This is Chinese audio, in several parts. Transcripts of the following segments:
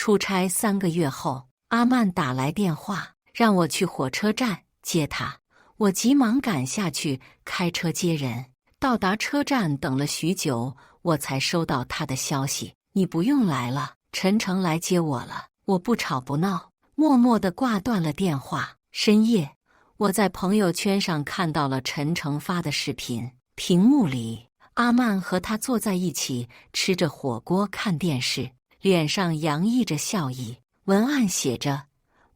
出差3个月后，阿曼打来电话，让我去火车站接他。我急忙赶下去，开车接人。到达车站，等了许久，我才收到他的消息：你不用来了，陈诚来接我了。我不吵不闹，默默地挂断了电话。深夜，我在朋友圈上看到了陈诚发的视频，屏幕里阿曼和他坐在一起，吃着火锅看电视，脸上洋溢着笑意。文案写着：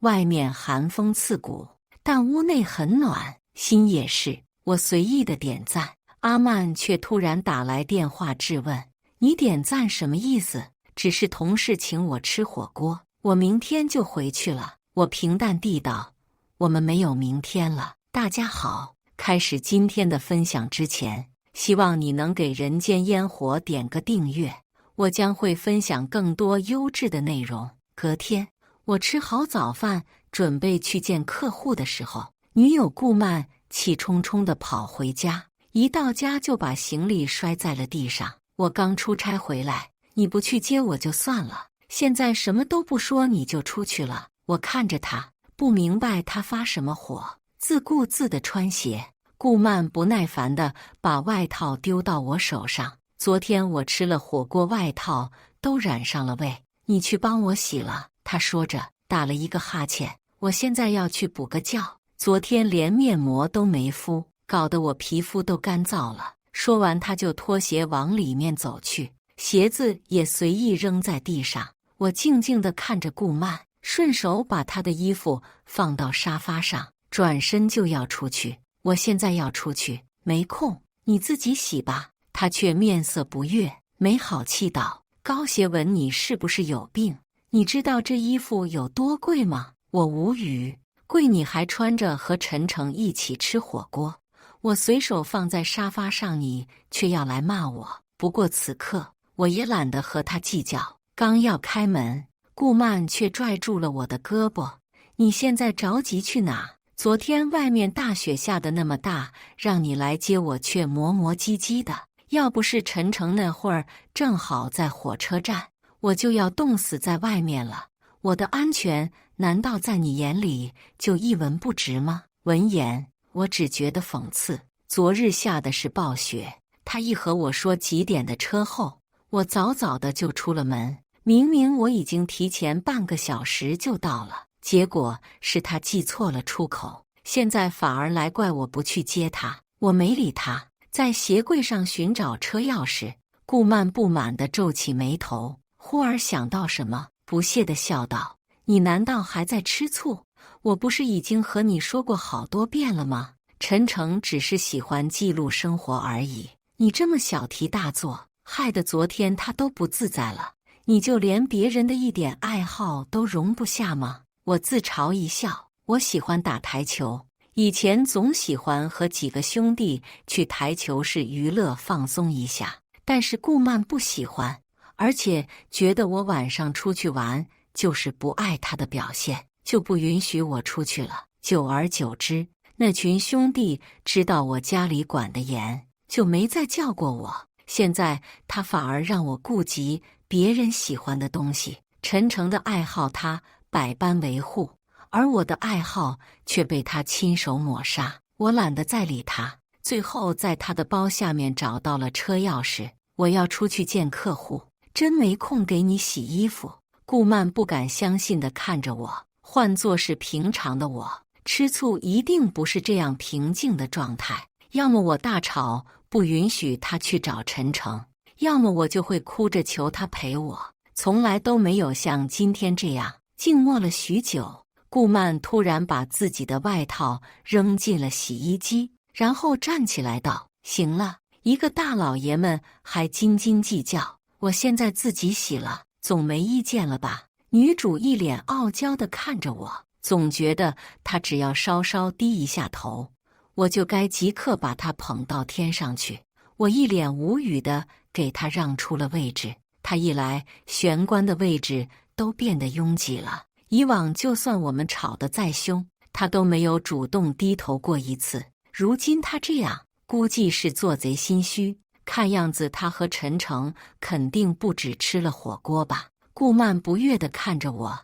外面寒风刺骨，但屋内很暖，心也是。我随意的点赞，阿曼却突然打来电话质问：你点赞什么意思？只是同事请我吃火锅，我明天就回去了。我平淡地道：我们没有明天了。大家好，开始今天的分享之前，希望你能给人间烟火点个订阅，我将会分享更多优质的内容。隔天，我吃好早饭，准备去见客户的时候，女友顾曼气冲冲地跑回家，一到家就把行李摔在了地上。我刚出差回来，你不去接我就算了，现在什么都不说你就出去了。我看着他，不明白他发什么火，自顾自地穿鞋。顾曼不耐烦地把外套丢到我手上。昨天我吃了火锅，外套都染上了味，你去帮我洗了。他说着打了一个哈欠。我现在要去补个觉，昨天连面膜都没敷，搞得我皮肤都干燥了。说完他就脱鞋往里面走去，鞋子也随意扔在地上。我静静地看着顾曼，顺手把她的衣服放到沙发上，转身就要出去。我现在要出去，没空，你自己洗吧。他却面色不悦，没好气道：高鞋纹你是不是有病？你知道这衣服有多贵吗？我无语，贵你还穿着和陈诚一起吃火锅。我随手放在沙发上，你却要来骂我。不过此刻我也懒得和他计较。刚要开门，顾曼却拽住了我的胳膊：你现在着急去哪？昨天外面大雪下得那么大，让你来接我却磨磨唧唧的。要不是陈诚那会儿正好在火车站，我就要冻死在外面了。我的安全难道在你眼里就一文不值吗？闻言，我只觉得讽刺。昨日下的是暴雪，他一和我说几点的车后，我早早的就出了门。明明我已经提前半个小时就到了，结果是他记错了出口，现在反而来怪我不去接他。我没理他，在鞋柜上寻找车钥匙。顾曼不满地皱起眉头，忽而想到什么，不屑地笑道：你难道还在吃醋？我不是已经和你说过好多遍了吗？陈诚只是喜欢记录生活而已，你这么小题大做，害得昨天他都不自在了。你就连别人的一点爱好都容不下吗？我自嘲一笑，我喜欢打台球，以前总喜欢和几个兄弟去台球室娱乐放松一下，但是顾曼不喜欢，而且觉得我晚上出去玩就是不爱他的表现，就不允许我出去了。久而久之，那群兄弟知道我家里管得严，就没再叫过我。现在他反而让我顾及别人喜欢的东西。陈诚的爱好他百般维护，而我的爱好却被他亲手抹杀。我懒得再理他，最后在他的包下面找到了车钥匙。我要出去见客户，真没空给你洗衣服。顾曼不敢相信地看着我，换作是平常的我，吃醋一定不是这样平静的状态。要么我大吵不允许他去找陈诚，要么我就会哭着求他陪我，从来都没有像今天这样。静默了许久，顾曼突然把自己的外套扔进了洗衣机，然后站起来道：行了，一个大老爷们还斤斤计较，我现在自己洗了，总没意见了吧？女主一脸傲娇地看着我，总觉得她只要稍稍低一下头，我就该即刻把她捧到天上去。我一脸无语地给她让出了位置，她一来，玄关的位置都变得拥挤了。以往就算我们吵得再凶，她都没有主动低头过一次，如今她这样，估计是做贼心虚。看样子她和陈诚肯定不止吃了火锅吧。顾曼不悦地看着我：“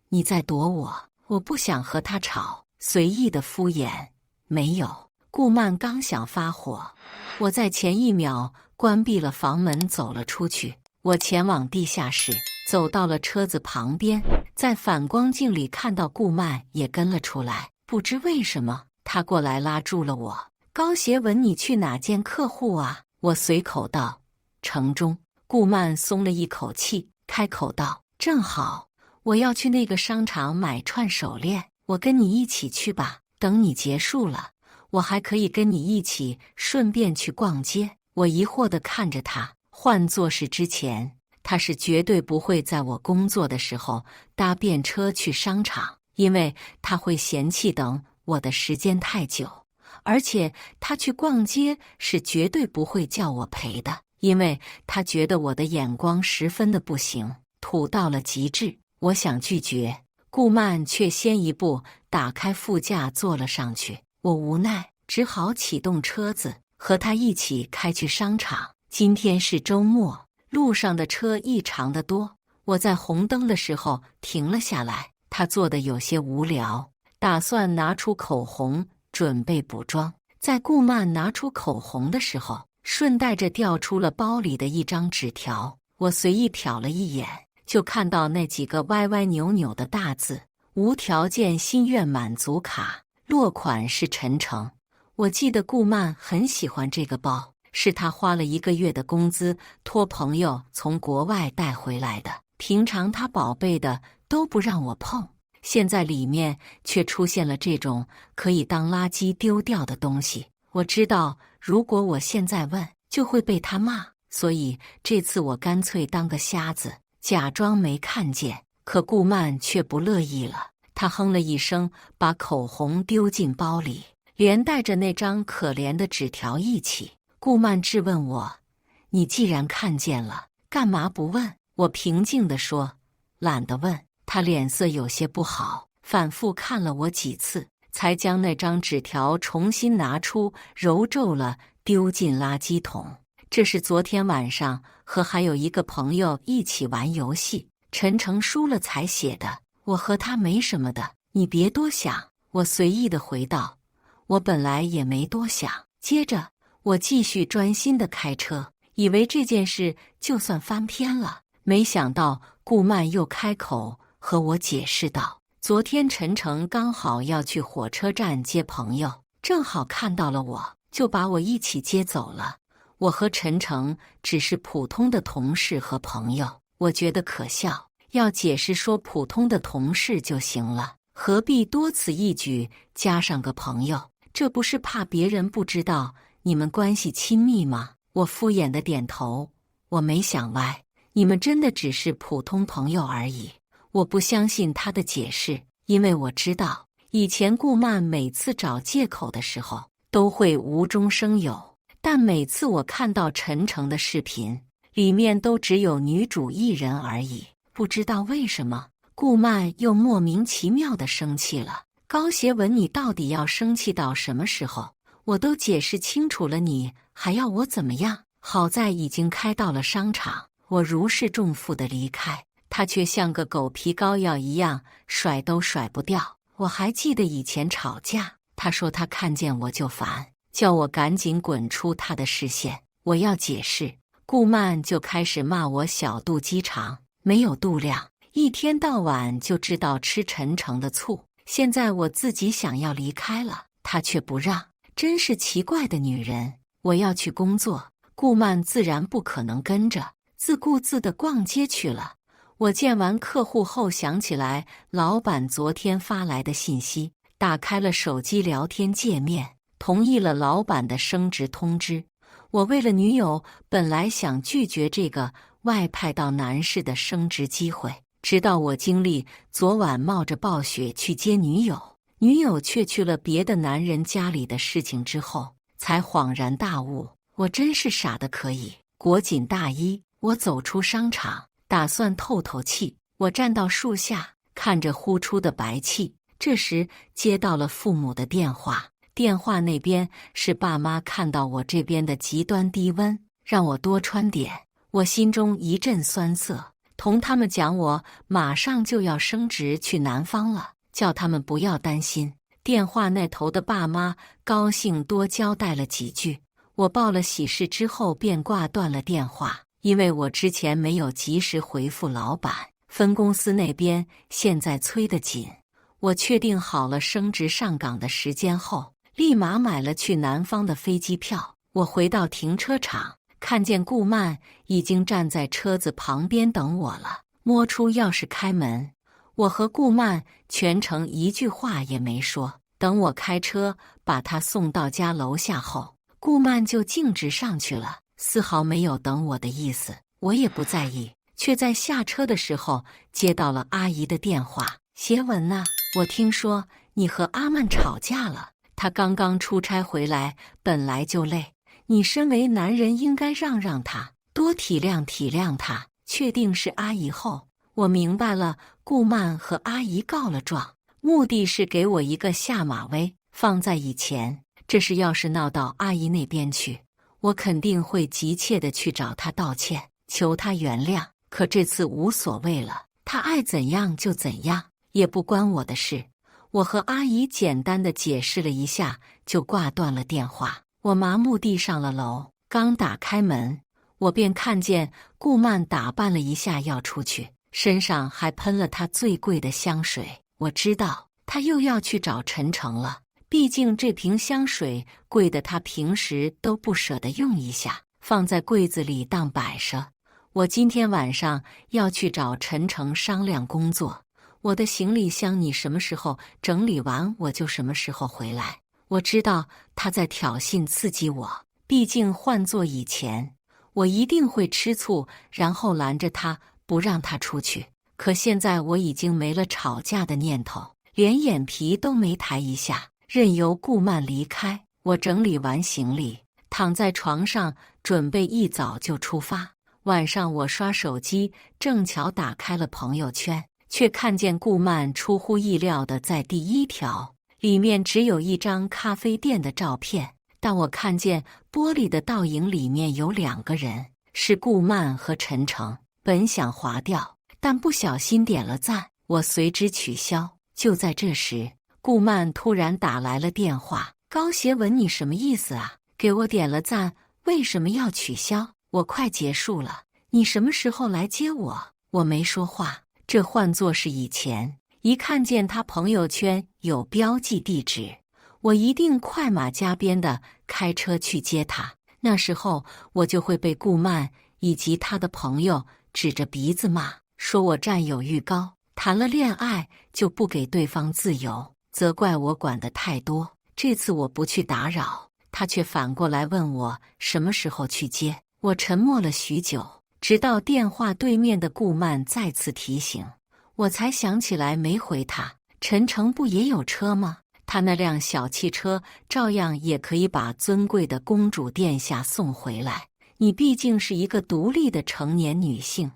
你在躲我？”我不想和他吵，随意的敷衍：“没有。”顾曼刚想发火，我在前一秒关闭了房门，走了出去。我前往地下室，走到了车子旁边，在反光镜里看到顾曼也跟了出来。不知为什么，他过来拉住了我。高协文，你去哪见客户啊？我随口道：“城中。”顾曼松了一口气，开口道：“正好，我要去那个商场买串手链，我跟你一起去吧。等你结束了，我还可以跟你一起顺便去逛街。”我疑惑地看着他，换作是之前，他是绝对不会在我工作的时候搭便车去商场，因为他会嫌弃等我的时间太久，而且他去逛街是绝对不会叫我陪的，因为他觉得我的眼光十分的不行，土到了极致。我想拒绝，顾曼却先一步打开副驾坐了上去，我无奈只好启动车子和他一起开去商场。今天是周末，路上的车异常的多。我在红灯的时候停了下来，他坐得有些无聊，打算拿出口红准备补妆。在顾曼拿出口红的时候，顺带着掉出了包里的一张纸条。我随意瞟了一眼，就看到那几个歪歪扭扭的大字：无条件心愿满足卡，落款是陈诚。我记得顾曼很喜欢这个包，是他花了1个月的工资托朋友从国外带回来的，平常他宝贝的都不让我碰，现在里面却出现了这种可以当垃圾丢掉的东西。我知道如果我现在问，就会被他骂，所以这次我干脆当个瞎子，假装没看见。可顾曼却不乐意了，她哼了一声，把口红丢进包里，连带着那张可怜的纸条一起。顾曼质问我：“你既然看见了，干嘛不问？”我平静地说：“懒得问。”她脸色有些不好，反复看了我几次，才将那张纸条重新拿出，揉皱了，丢进垃圾桶。这是昨天晚上和还有一个朋友一起玩游戏，陈诚输了才写的。我和他没什么的，你别多想。我随意地回道：“我本来也没多想。”接着我继续专心地开车，以为这件事就算翻篇了，没想到顾曼又开口和我解释道：“昨天陈诚刚好要去火车站接朋友，正好看到了我，就把我一起接走了。我和陈诚只是普通的同事和朋友。”我觉得可笑，要解释说普通的同事就行了，何必多此一举加上个朋友？这不是怕别人不知道你们关系亲密吗？我敷衍的点头，我没想歪，你们真的只是普通朋友而已。我不相信他的解释，因为我知道以前顾曼每次找借口的时候都会无中生有，但每次我看到陈诚的视频，里面都只有女主一人而已。不知道为什么，顾曼又莫名其妙地生气了。高协文，你到底要生气到什么时候？我都解释清楚了，你还要我怎么样？好在已经开到了商场，我如释重负地离开，他却像个狗皮膏药一样甩都甩不掉。我还记得以前吵架，他说他看见我就烦，叫我赶紧滚出他的视线。我要解释，顾曼就开始骂我小肚鸡肠，没有度量，一天到晚就知道吃陈诚的醋。现在我自己想要离开了，他却不让，真是奇怪的女人。我要去工作，顾曼自然不可能跟着，自顾自地逛街去了。我见完客户后想起来老板昨天发来的信息，打开了手机聊天界面，同意了老板的升职通知。我为了女友，本来想拒绝这个外派到南市的升职机会，直到我经历昨晚冒着暴雪去接女友，女友却去了别的男人家里的事情之后，才恍然大悟，我真是傻得可以。裹紧大衣，我走出商场，打算透透气。我站到树下，看着呼出的白气。这时接到了父母的电话，电话那边是爸妈看到我这边的极端低温，让我多穿点。我心中一阵酸涩，同他们讲我马上就要升职去南方了，叫他们不要担心。电话那头的爸妈高兴多交代了几句，我报了喜事之后便挂断了电话，因为我之前没有及时回复老板，分公司那边现在催得紧。我确定好了升职上岗的时间后，立马买了去南方的飞机票。我回到停车场，看见顾曼已经站在车子旁边等我了，摸出钥匙开门。我和顾曼全程一句话也没说，等我开车把她送到家楼下后，顾曼就径直上去了，丝毫没有等我的意思。我也不在意，却在下车的时候接到了阿姨的电话。协文呐，我听说你和阿曼吵架了，他刚刚出差回来，本来就累，你身为男人应该让让他，多体谅体谅他。确定是阿姨后，我明白了，顾曼和阿姨告了状，目的是给我一个下马威。放在以前，这事要是闹到阿姨那边去，我肯定会急切地去找她道歉，求她原谅。可这次无所谓了，她爱怎样就怎样，也不关我的事。我和阿姨简单的解释了一下，就挂断了电话。我麻木地上了楼，刚打开门，我便看见顾曼打扮了一下要出去，身上还喷了她最贵的香水。我知道她又要去找陈诚了，毕竟这瓶香水贵的她平时都不舍得用一下，放在柜子里当摆设。我今天晚上要去找陈诚商量工作，我的行李箱你什么时候整理完我就什么时候回来。我知道他在挑衅刺激我，毕竟换做以前，我一定会吃醋，然后拦着他不让他出去。可现在我已经没了吵架的念头，连眼皮都没抬一下，任由顾曼离开。我整理完行李，躺在床上准备一早就出发。晚上我刷手机，正巧打开了朋友圈，却看见顾曼出乎意料的在第一条，里面只有一张咖啡店的照片，但我看见玻璃的倒影里面有2个人，是顾曼和陈诚。本想划掉，但不小心点了赞，我随之取消。就在这时，顾曼突然打来了电话：高协文，你什么意思啊？给我点了赞，为什么要取消？我快结束了，你什么时候来接我？我没说话，这换作是以前，一看见他朋友圈有标记地址，我一定快马加鞭的开车去接他。那时候我就会被顾曼以及他的朋友指着鼻子骂，说我占有欲高，谈了恋爱就不给对方自由，责怪我管得太多。这次我不去打扰，他却反过来问我什么时候去接。我沉默了许久，直到电话对面的顾曼再次提醒，我才想起来没回他。陈诚不也有车吗？他那辆小汽车照样也可以把尊贵的公主殿下送回来。你毕竟是一个独立的成年女性，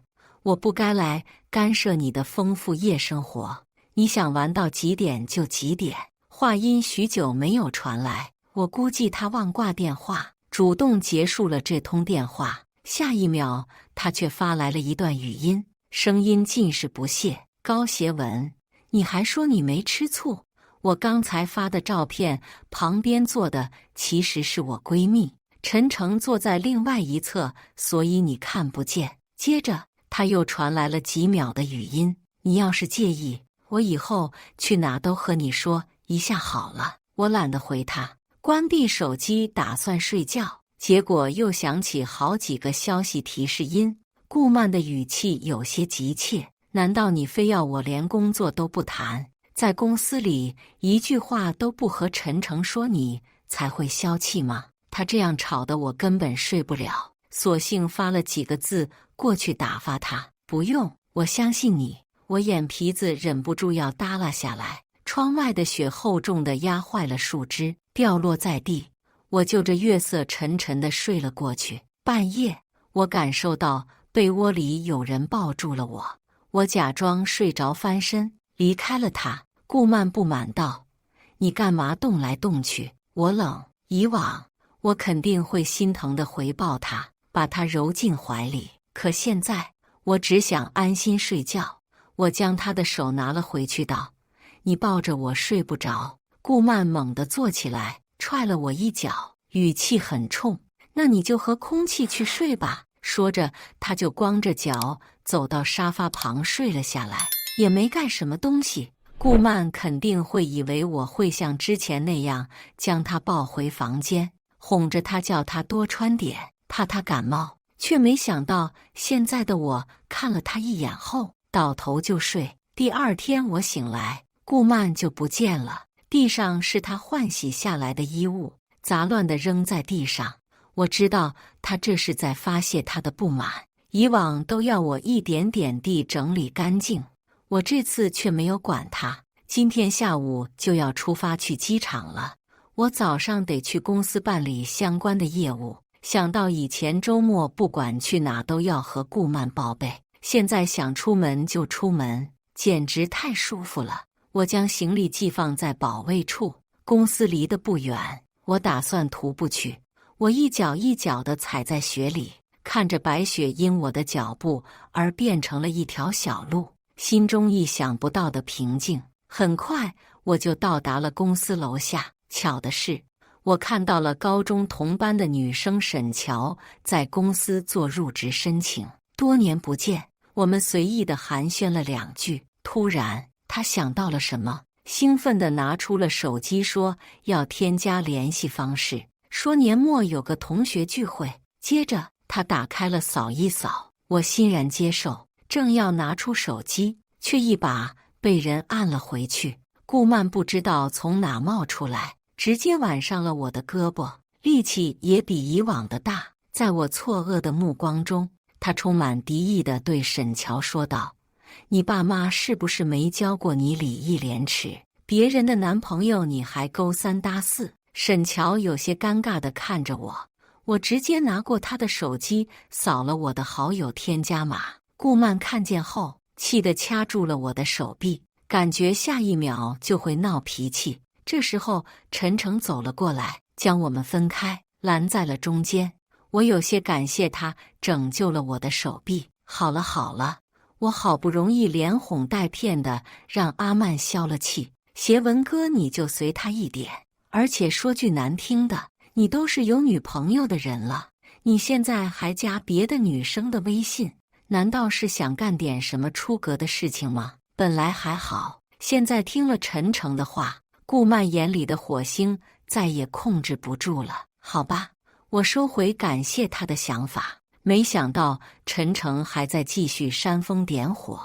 我不该来干涉你的丰富夜生活。你想玩到几点就几点。话音许久没有传来，我估计他忘挂电话，主动结束了这通电话。下一秒，他却发来了一段语音，声音尽是不屑：高协文，你还说你没吃醋？我刚才发的照片旁边坐的其实是我闺蜜，陈诚坐在另外一侧，所以你看不见。接着他又传来了几秒的语音：你要是介意，我以后去哪都和你说一下好了。我懒得回他，关闭手机打算睡觉，结果又响起好几个消息提示音。顾曼的语气有些急切：难道你非要我连工作都不谈，在公司里一句话都不和陈诚说，你才会消气吗？他这样吵得我根本睡不了，索性发了几个字过去打发他：不用，我相信你。我眼皮子忍不住要耷拉下来，窗外的雪厚重的压坏了树枝，掉落在地。我就着月色沉沉地睡了过去。半夜，我感受到被窝里有人抱住了我，我假装睡着翻身离开了他。顾曼不满道：你干嘛动来动去？我冷。以往我肯定会心疼地回抱他，把他揉进怀里，可现在我只想安心睡觉。我将他的手拿了回去，道：“你抱着我睡不着。”顾曼猛地坐起来，踹了我一脚，语气很冲：“那你就和空气去睡吧。”说着，他就光着脚走到沙发旁睡了下来，也没盖什么东西。顾曼肯定会以为我会像之前那样将他抱回房间，哄着他叫他多穿点，怕他感冒，却没想到现在的我看了他一眼后，倒头就睡。第二天我醒来，顾曼就不见了，地上是他换洗下来的衣物，杂乱地扔在地上。我知道他这是在发泄他的不满，以往都要我一点点地整理干净，我这次却没有管他。今天下午就要出发去机场了，我早上得去公司办理相关的业务。想到以前周末不管去哪都要和顾曼报备，现在想出门就出门，简直太舒服了。我将行李寄放在保卫处，公司离得不远，我打算徒步去。我一脚一脚地踩在雪里，看着白雪因我的脚步而变成了一条小路，心中意想不到的平静。很快我就到达了公司楼下，巧的是，我看到了高中同班的女生沈乔在公司做入职申请。多年不见，我们随意地寒暄了2句，突然她想到了什么，兴奋地拿出了手机，说要添加联系方式，说年末有个同学聚会。接着他打开了扫一扫，我欣然接受，正要拿出手机，却一把被人按了回去。顾曼不知道从哪冒出来，直接挽上了我的胳膊，力气也比以往的大。在我错愕的目光中，他充满敌意地对沈乔说道：“你爸妈是不是没教过你礼义廉耻？别人的男朋友你还勾三搭四？”沈乔有些尴尬地看着我，我直接拿过他的手机扫了我的好友添加码。顾曼看见后，气得掐住了我的手臂，感觉下一秒就会闹脾气。这时候陈诚走了过来，将我们分开，拦在了中间。我有些感谢他拯救了我的手臂。好了好了，我好不容易连哄带骗的让阿曼消了气，协文哥你就随他一点。而且说句难听的，你都是有女朋友的人了，你现在还加别的女生的微信，难道是想干点什么出格的事情吗？本来还好，现在听了陈诚的话，顾曼眼里的火星再也控制不住了。好吧，我收回感谢他的想法。没想到陈诚还在继续煽风点火。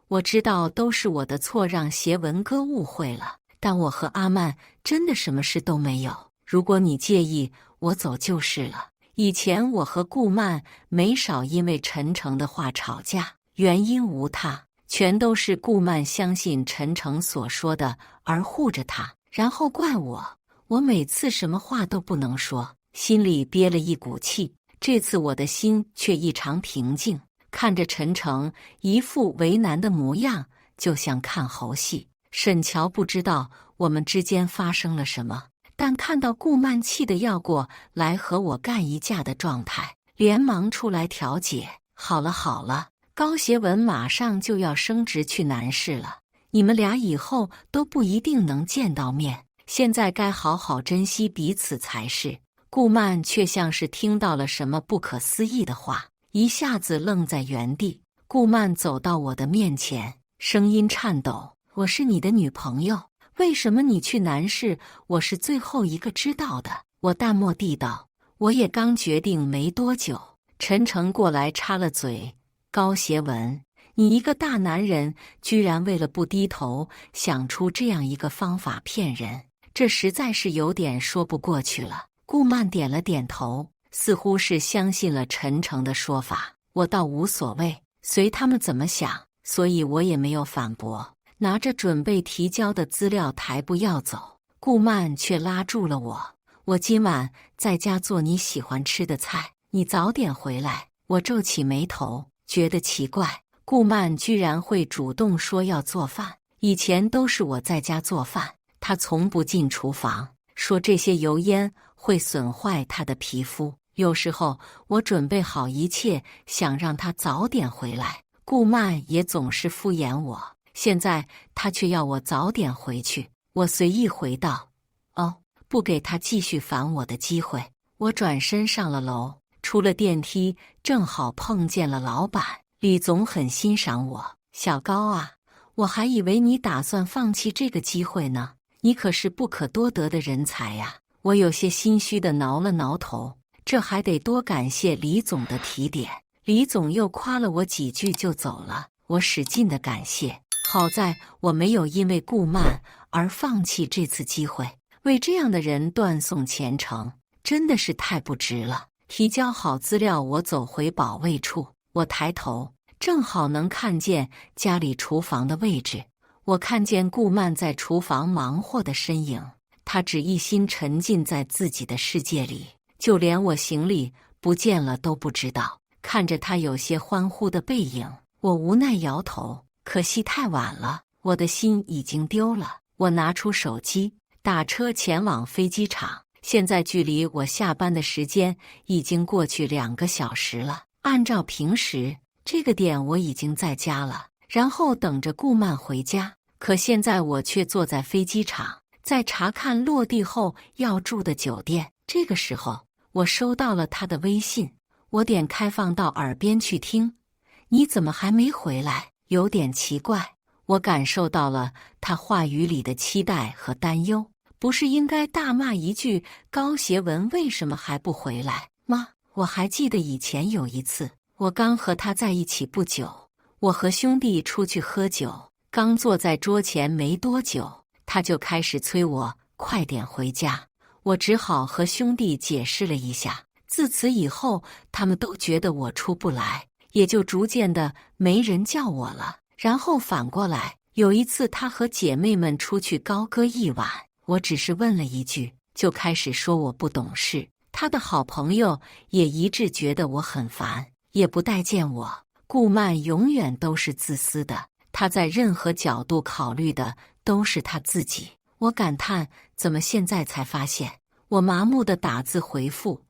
我知道都是我的错，让协文哥误会了，但我和阿曼真的什么事都没有。如果你介意，我走就是了。以前我和顾曼没少因为陈诚的话吵架，原因无他，全都是顾曼相信陈诚所说的而护着他，然后怪我。我每次什么话都不能说，心里憋了一股气。这次我的心却异常平静，看着陈诚一副为难的模样，就像看猴戏。沈乔不知道我们之间发生了什么，但看到顾曼气得要过来和我干一架的状态，连忙出来调解。好了好了，高协文马上就要升职去南市了，你们俩以后都不一定能见到面，现在该好好珍惜彼此才是。顾曼却像是听到了什么不可思议的话，一下子愣在原地。顾曼走到我的面前，声音颤抖：“我是你的女朋友，为什么你去南市，我是最后一个知道的？”我淡漠地道：“我也刚决定没多久。”陈诚过来插了嘴：“高协文，你一个大男人，居然为了不低头，想出这样一个方法骗人，这实在是有点说不过去了。”顾曼点了点头，似乎是相信了陈诚的说法。我倒无所谓，随他们怎么想，所以我也没有反驳。拿着准备提交的资料抬步要走，顾曼却拉住了我：“我今晚在家做你喜欢吃的菜，你早点回来。”我皱起眉头，觉得奇怪，顾曼居然会主动说要做饭。以前都是我在家做饭，她从不进厨房，说这些油烟会损坏她的皮肤。有时候我准备好一切，想让她早点回来，顾曼也总是敷衍我，现在他却要我早点回去。我随意回道：“哦，不给他继续烦我的机会。”我转身上了楼，出了电梯，正好碰见了老板。李总很欣赏我：“小高啊，我还以为你打算放弃这个机会呢，你可是不可多得的人才呀。”我有些心虚地挠了挠头，这还得多感谢李总的提点。李总又夸了我几句就走了，我使劲的感谢。好在我没有因为顾曼而放弃这次机会，为这样的人断送前程，真的是太不值了。提交好资料，我走回保卫处。我抬头，正好能看见家里厨房的位置。我看见顾曼在厨房忙活的身影，她只一心沉浸在自己的世界里，就连我行李不见了都不知道。看着她有些欢呼的背影，我无奈摇头，可惜太晚了，我的心已经丢了。我拿出手机，打车前往飞机场。现在距离我下班的时间已经过去2个小时了。按照平时，这个点我已经在家了，然后等着顾曼回家。可现在我却坐在飞机场，在查看落地后要住的酒店。这个时候，我收到了他的微信，我点开放到耳边去听。你怎么还没回来？有点奇怪。我感受到了他话语里的期待和担忧。不是应该大骂一句高协文为什么还不回来吗？我还记得以前有一次，我刚和他在一起不久，我和兄弟出去喝酒，刚坐在桌前没多久，他就开始催我快点回家。我只好和兄弟解释了一下。自此以后，他们都觉得我出不来，也就逐渐的没人叫我了。然后反过来，有一次他和姐妹们出去高歌一晚，我只是问了一句，就开始说我不懂事。他的好朋友也一致觉得我很烦，也不待见我。顾曼永远都是自私的，他在任何角度考虑的都是他自己。我感叹，怎么现在才发现？我麻木地打字回复，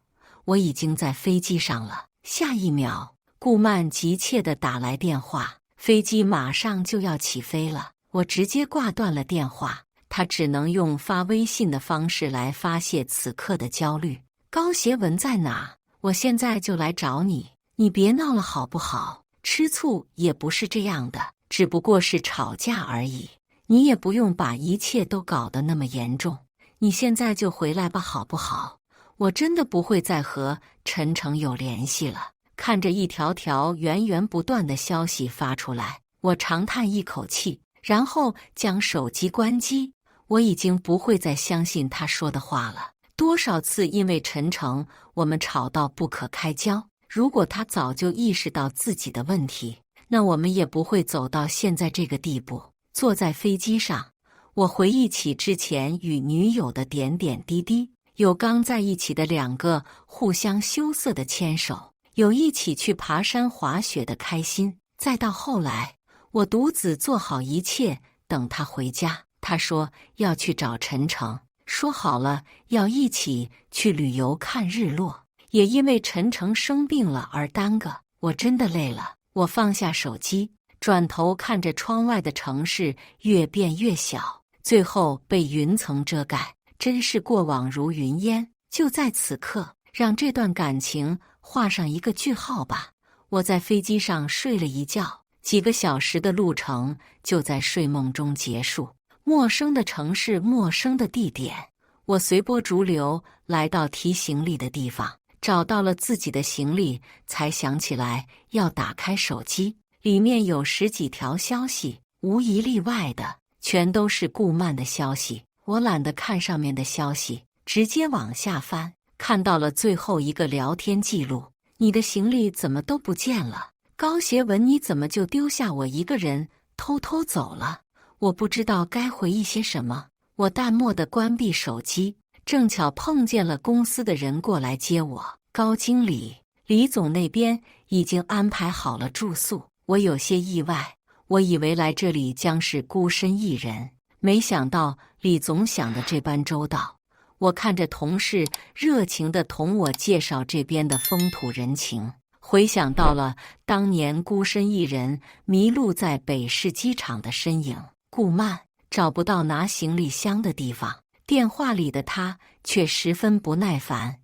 我已经在飞机上了。下一秒，顾曼急切地打来电话，飞机马上就要起飞了。我直接挂断了电话。他只能用发微信的方式来发泄此刻的焦虑。高协文在哪？我现在就来找你，你别闹了好不好？吃醋也不是这样的，只不过是吵架而已。你也不用把一切都搞得那么严重。你现在就回来吧，好不好？我真的不会再和陈诚有联系了。看着一条条源源不断的消息发出来，我长叹一口气，然后将手机关机。我已经不会再相信他说的话了。多少次因为陈诚，我们吵到不可开交。如果他早就意识到自己的问题，那我们也不会走到现在这个地步。坐在飞机上，我回忆起之前与女友的点点滴滴，有刚在一起的2个互相羞涩的牵手，有一起去爬山滑雪的开心，再到后来，我独自做好一切，等他回家。他说要去找陈诚，说好了要一起去旅游看日落，也因为陈诚生病了而耽搁。我真的累了，我放下手机，转头看着窗外的城市越变越小，最后被云层遮盖。真是过往如云烟，就在此刻，让这段感情画上一个句号吧。我在飞机上睡了一觉，几个小时的路程就在睡梦中结束。陌生的城市，陌生的地点，我随波逐流来到提行李的地方，找到了自己的行李，才想起来要打开手机。里面有10几条消息，无一例外的全都是顾曼的消息。我懒得看上面的消息，直接往下翻，看到了最后一个聊天记录。你的行李怎么都不见了？高协文，你怎么就丢下我一个人偷偷走了？我不知道该回忆些什么，我淡漠地关闭手机，正巧碰见了公司的人过来接我。高经理、李总那边已经安排好了住宿，我有些意外，我以为来这里将是孤身一人，没想到李总想的这般周到。我看着同事热情地同我介绍这边的风土人情，回想到了当年孤身一人迷路在北市机场的身影，顾漫找不到拿行李箱的地方，电话里的他却十分不耐烦：“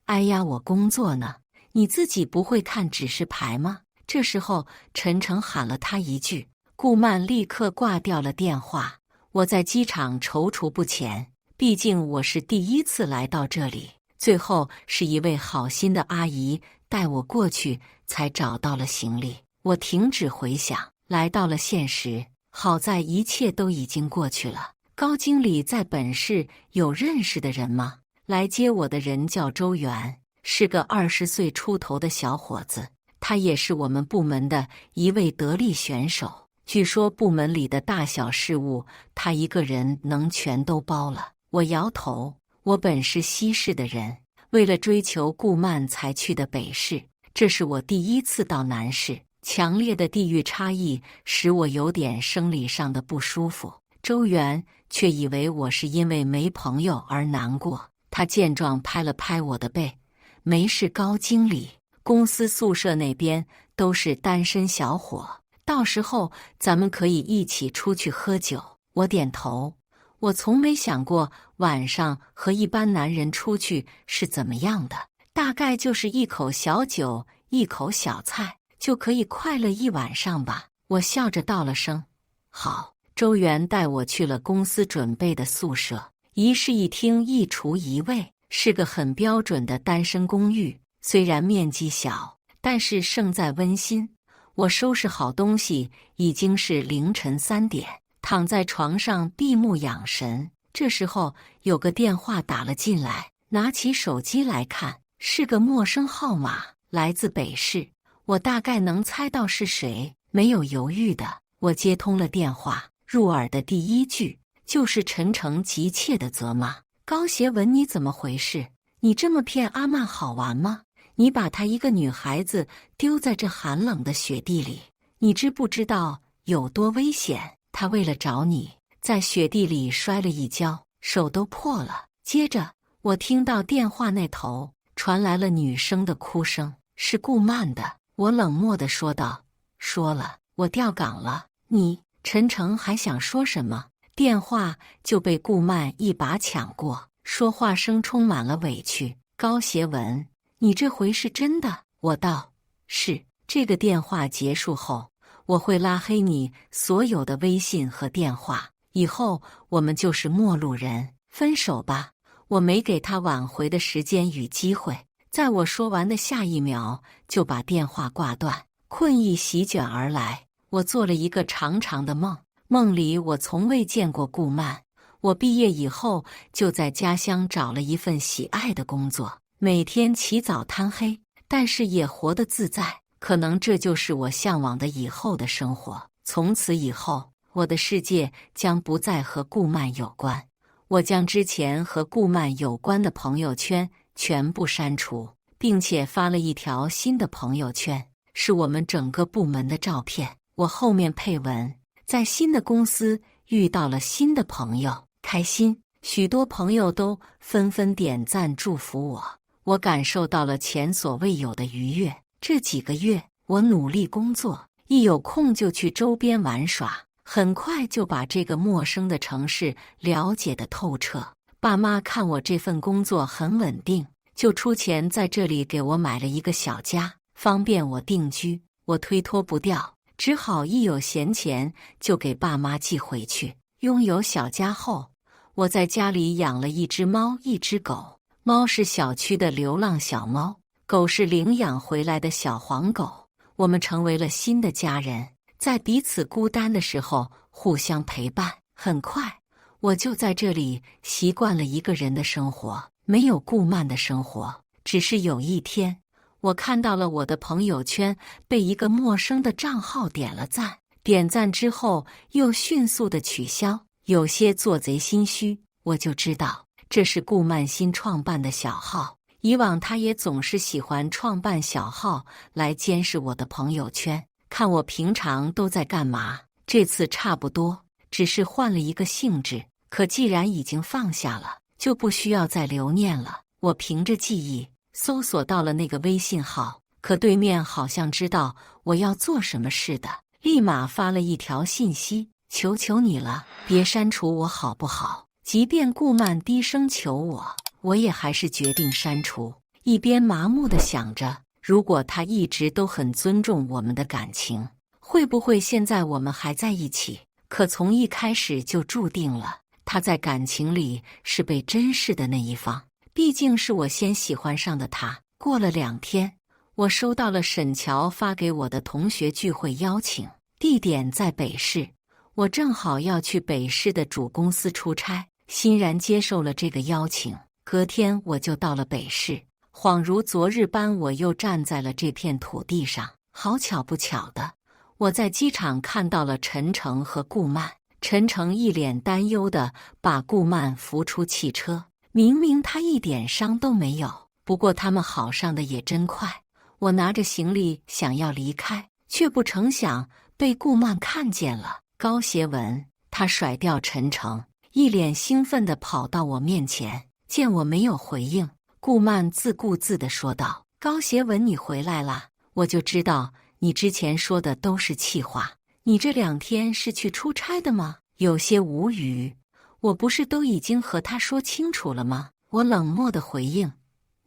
哎呀，我工作呢，你自己不会看指示牌吗？”这时候陈诚喊了他一句，顾漫立刻挂掉了电话。我在机场踌躇不前，毕竟我是第一次来到这里，最后是一位好心的阿姨带我过去，才找到了行李。我停止回想，来到了现实。好在一切都已经过去了。高经理在本市有认识的人吗？来接我的人叫周元，是个20岁出头的小伙子，他也是我们部门的一位得力选手。据说部门里的大小事务，他一个人能全都包了。我摇头，我本是西市的人，为了追求顾漫才去的北市，这是我第一次到南市。强烈的地域差异使我有点生理上的不舒服。周元却以为我是因为没朋友而难过，他见状拍了拍我的背：“没事，高经理，公司宿舍那边都是单身小伙，到时候咱们可以一起出去喝酒。”我点头，我从没想过晚上和一般男人出去是怎么样的，大概就是一口小酒，一口小菜，就可以快乐一晚上吧。我笑着道了声好。周元带我去了公司准备的宿舍，一室一厅一厨一卫，是个很标准的单身公寓。虽然面积小，但是胜在温馨。我收拾好东西，已经是凌晨3点，躺在床上闭目养神。这时候有个电话打了进来，拿起手机来看，是个陌生号码，来自北市。我大概能猜到是谁，没有犹豫的，我接通了电话。入耳的第一句就是陈诚急切的责骂：“高协文，你怎么回事？你这么骗阿曼好玩吗？你把她一个女孩子丢在这寒冷的雪地里，你知不知道有多危险？她为了找你，在雪地里摔了一跤，手都破了。”接着我听到电话那头传来了女生的哭声，是顾漫的。我冷漠地说道：“说了，我调岗了。”你……陈诚还想说什么，电话就被顾漫一把抢过，说话声充满了委屈：“高协文，你这回是真的？”我道：“是。”这个电话结束后，我会拉黑你所有的微信和电话，以后我们就是陌路人，分手吧。我没给他挽回的时间与机会，在我说完的下一秒就把电话挂断。困意席卷而来，我做了一个长长的梦，梦里我从未见过顾漫。我毕业以后就在家乡找了一份喜爱的工作，每天起早贪黑，但是也活得自在。可能这就是我向往的以后的生活。从此以后，我的世界将不再和顾漫有关。我将之前和顾漫有关的朋友圈全部删除，并且发了一条新的朋友圈，是我们整个部门的照片。我后面配文：在新的公司遇到了新的朋友，开心。许多朋友都纷纷点赞祝福我，我感受到了前所未有的愉悦。这几个月，我努力工作，一有空就去周边玩耍，很快就把这个陌生的城市了解得透彻。爸妈看我这份工作很稳定，就出钱在这里给我买了一个小家，方便我定居。我推脱不掉，只好一有闲钱就给爸妈寄回去。拥有小家后，我在家里养了一只猫，一只狗。猫是小区的流浪小猫，狗是领养回来的小黄狗。我们成为了新的家人，在彼此孤单的时候互相陪伴。很快，我就在这里习惯了一个人的生活，没有顾漫的生活。只是有一天，我看到了我的朋友圈被一个陌生的账号点了赞，点赞之后又迅速的取消，有些做贼心虚。我就知道这是顾漫新创办的小号，以往他也总是喜欢创办小号来监视我的朋友圈，看我平常都在干嘛。这次差不多，只是换了一个性质，可既然已经放下了，就不需要再留念了。我凭着记忆搜索到了那个微信号，可对面好像知道我要做什么似的，立马发了一条信息：求求你了，别删除我好不好？即便顾曼低声求我，我也还是决定删除。一边麻木地想着，如果他一直都很尊重我们的感情，会不会现在我们还在一起？可从一开始就注定了，他在感情里是被珍视的那一方。毕竟是我先喜欢上的他。过了2天，我收到了沈乔发给我的同学聚会邀请，地点在北市。我正好要去北市的主公司出差，欣然接受了这个邀请。隔天我就到了北市，恍如昨日般，我又站在了这片土地上。好巧不巧的，我在机场看到了陈诚和顾曼。陈诚一脸担忧地把顾曼扶出汽车，明明他一点伤都没有。不过他们好上的也真快。我拿着行李想要离开，却不成想被顾曼看见了。高协文，他甩掉陈诚，一脸兴奋地跑到我面前。见我没有回应，顾曼自顾自地说道：高协文，你回来啦，我就知道你之前说的都是气话。你这2天是去出差的吗？有些无语。我不是都已经和他说清楚了吗？我冷漠地回应。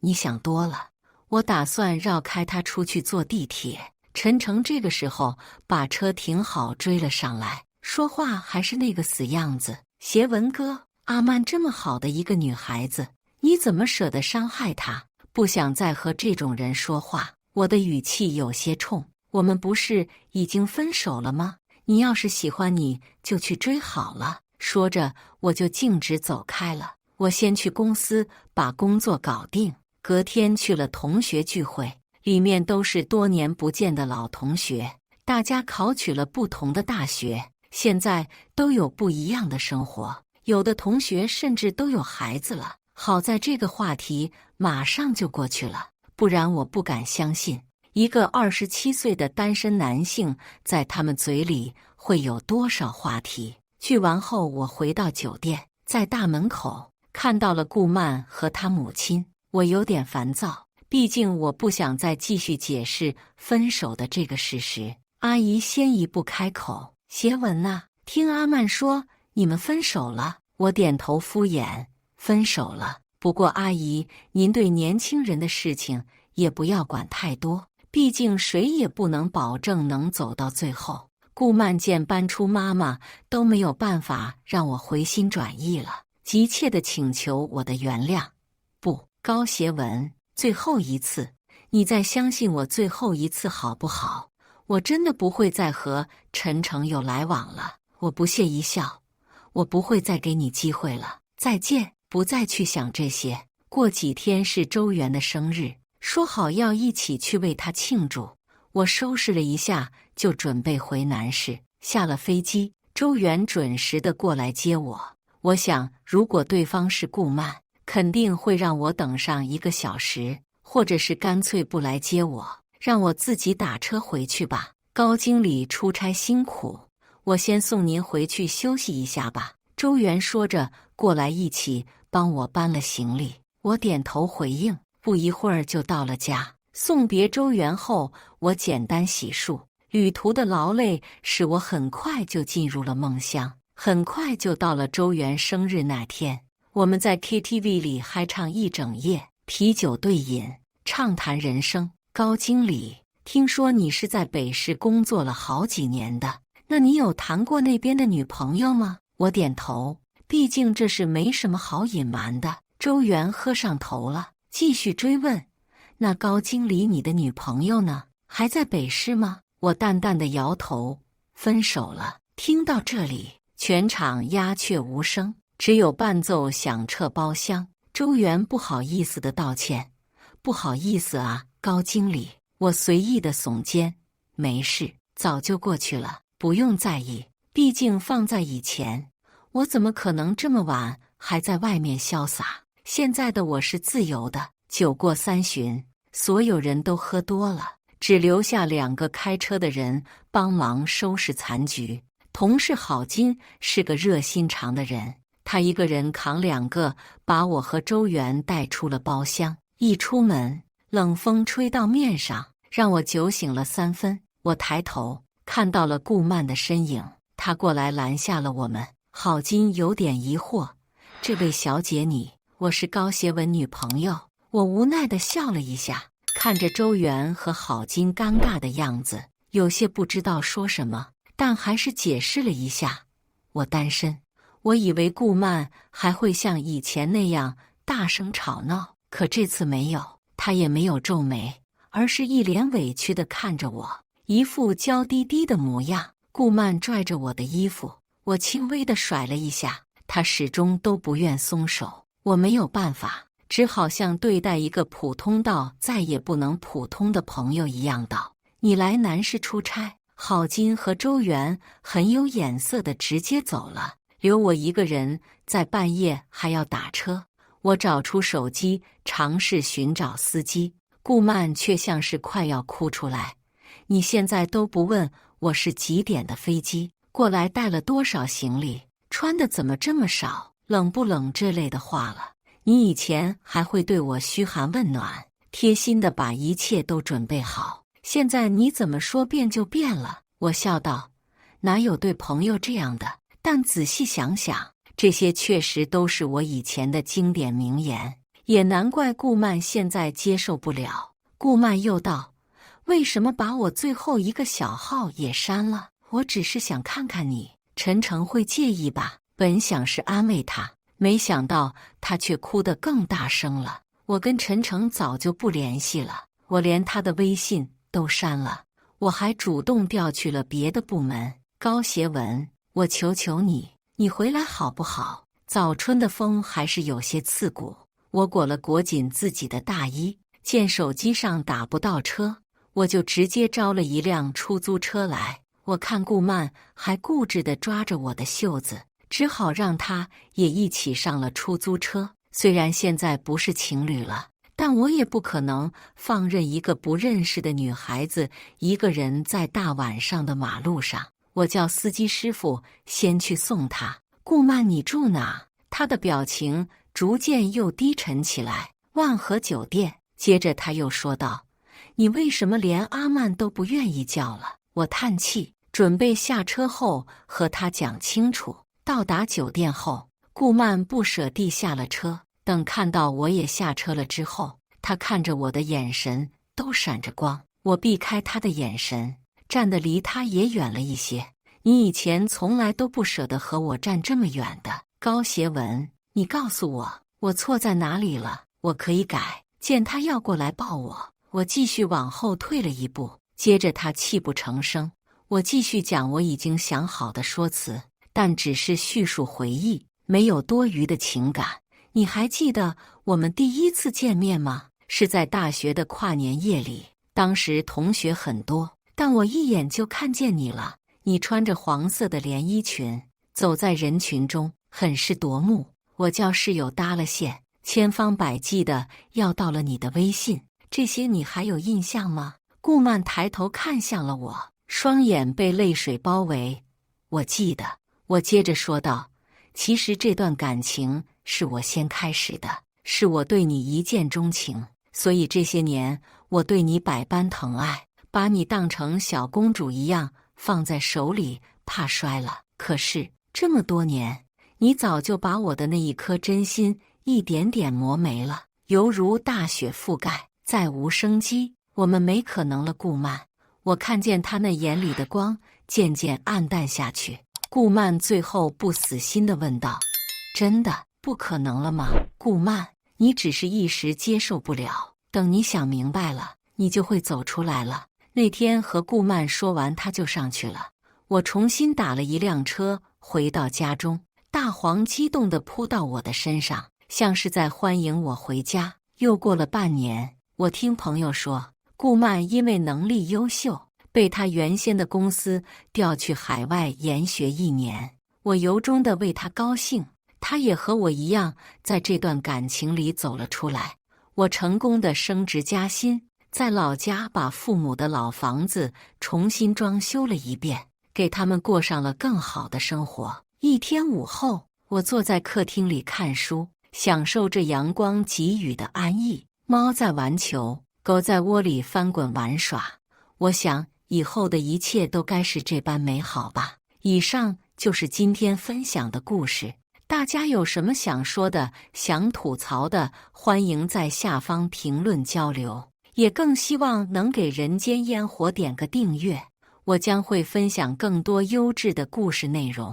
你想多了，我打算绕开他出去坐地铁。陈诚这个时候把车停好，追了上来，说话还是那个死样子。协文哥，阿曼这么好的一个女孩子，你怎么舍得伤害她？不想再和这种人说话。我的语气有些冲。我们不是已经分手了吗？你要是喜欢你就去追好了。说着我就径直走开了。我先去公司把工作搞定，隔天去了同学聚会，里面都是多年不见的老同学，大家考取了不同的大学，现在都有不一样的生活，有的同学甚至都有孩子了。好在这个话题马上就过去了，不然我不敢相信一个27岁的单身男性在他们嘴里会有多少话题。聚完后我回到酒店，在大门口看到了顾曼和他母亲，我有点烦躁，毕竟我不想再继续解释分手的这个事实。阿姨先一步开口：协文啊，听阿曼说你们分手了。我点头敷衍：分手了，不过阿姨您对年轻人的事情也不要管太多，毕竟谁也不能保证能走到最后。顾曼见搬出妈妈都没有办法让我回心转意了，急切地请求我的原谅。不，高协文，最后一次，你再相信我最后一次好不好？我真的不会再和陈诚有来往了。我不屑一笑，我不会再给你机会了，再见。不再去想这些。过几天是周元的生日，说好要一起去为他庆祝。我收拾了一下，就准备回南市。下了飞机，周元准时的过来接我。我想，如果对方是顾曼，肯定会让我等上1个小时，或者是干脆不来接我，让我自己打车回去吧。高经理出差辛苦，我先送您回去休息一下吧。周元说着过来一起帮我搬了行李。我点头回应，不一会儿就到了家。送别周元后，我简单洗漱。旅途的劳累使我很快就进入了梦乡。很快就到了周元生日那天，我们在 KTV 里嗨唱一整夜，啤酒对饮，畅谈人生。高经理，听说你是在北市工作了好几年的，那你有谈过那边的女朋友吗？我点头，毕竟这是没什么好隐瞒的。周元喝上头了，继续追问：那高经理，你的女朋友呢？还在北市吗？我淡淡的摇头，分手了。听到这里，全场鸦雀无声，只有伴奏响彻包厢。周元不好意思的道歉：不好意思啊，高经理。我随意的耸肩：没事，早就过去了，不用在意。毕竟放在以前，我怎么可能这么晚还在外面潇洒？现在的我是自由的。酒过3巡，所有人都喝多了，只留下2个开车的人帮忙收拾残局。同事郝金是个热心肠的人，他一个人扛2个，把我和周元带出了包厢。一出门，冷风吹到面上，让我酒醒了3分。我抬头看到了顾曼的身影，她过来拦下了我们。郝金有点疑惑：“这位小姐你……”“我是高协文女朋友。”我无奈地笑了一下，看着周元和郝金尴尬的样子，有些不知道说什么，但还是解释了一下：“我单身。”我以为顾曼还会像以前那样大声吵闹，可这次没有，她也没有皱眉，而是一脸委屈地看着我，一副娇滴滴的模样。顾曼拽着我的衣服，我轻微地甩了一下，她始终都不愿松手。我没有办法，只好像对待一个普通到再也不能普通的朋友一样道：“你来南市出差。”郝金和周元很有眼色地直接走了，留我一个人在半夜还要打车。我找出手机，尝试寻找司机，顾曼却像是快要哭出来：“你现在都不问我是几点的飞机，过来带了多少行李，穿的怎么这么少，冷不冷这类的话了。你以前还会对我嘘寒问暖，贴心的把一切都准备好，现在你怎么说变就变了？”我笑道：“哪有对朋友这样的？但仔细想想，这些确实都是我以前的经典名言，也难怪顾曼现在接受不了。”顾曼又道：“为什么把我最后一个小号也删了？我只是想看看你，晨晨会介意吧？”本想是安慰他，没想到他却哭得更大声了。我跟晨晨早就不联系了，我连他的微信都删了，我还主动调去了别的部门。高协文，我求求你，你回来好不好？早春的风还是有些刺骨。我裹紧自己的大衣，见手机上打不到车，我就直接招了一辆出租车来。我看顾曼还固执地抓着我的袖子，只好让她也一起上了出租车。虽然现在不是情侣了，但我也不可能放任一个不认识的女孩子一个人在大晚上的马路上。我叫司机师傅先去送她。顾曼，你住哪？她的表情逐渐又低沉起来。万和酒店。接着他又说道：“你为什么连阿曼都不愿意叫了？”我叹气，准备下车后和他讲清楚。到达酒店后，顾曼不舍地下了车。等看到我也下车了之后，他看着我的眼神都闪着光。我避开他的眼神，站得离他也远了一些。你以前从来都不舍得和我站这么远的。高协文，你告诉我，我错在哪里了？我可以改。见他要过来抱我，我继续往后退了一步。接着他泣不成声。我继续讲我已经想好的说辞，但只是叙述回忆，没有多余的情感。你还记得我们第一次见面吗？是在大学的跨年夜里，当时同学很多，但我一眼就看见你了。你穿着黄色的连衣裙，走在人群中，很是夺目。我叫室友搭了线，千方百计的要到了你的微信，这些你还有印象吗？顾曼抬头看向了我，双眼被泪水包围。我记得。我接着说道：“其实这段感情是我先开始的，是我对你一见钟情，所以这些年我对你百般疼爱，把你当成小公主一样放在手里，怕摔了。可是这么多年，你早就把我的那一颗真心一点点磨没了，犹如大雪覆盖，再无生机。我们没可能了。”顾曼，我看见他那眼里的光渐渐暗淡下去。顾曼最后不死心地问道：“真的不可能了吗？”顾曼，你只是一时接受不了，等你想明白了，你就会走出来了。那天和顾曼说完，他就上去了。我重新打了一辆车回到家中，大黄激动地扑到我的身上，像是在欢迎我回家。又过了半年，我听朋友说，顾曼因为能力优秀，被他原先的公司调去海外研学1年。我由衷地为他高兴，他也和我一样在这段感情里走了出来。我成功地升职加薪，在老家把父母的老房子重新装修了一遍，给他们过上了更好的生活。一天午后，我坐在客厅里看书，享受着阳光给予的安逸。猫在玩球，狗在窝里翻滚玩耍。我想以后的一切都该是这般美好吧。以上就是今天分享的故事。大家有什么想说的、想吐槽的，欢迎在下方评论交流。也更希望能给人间烟火点个订阅，我将会分享更多优质的故事内容。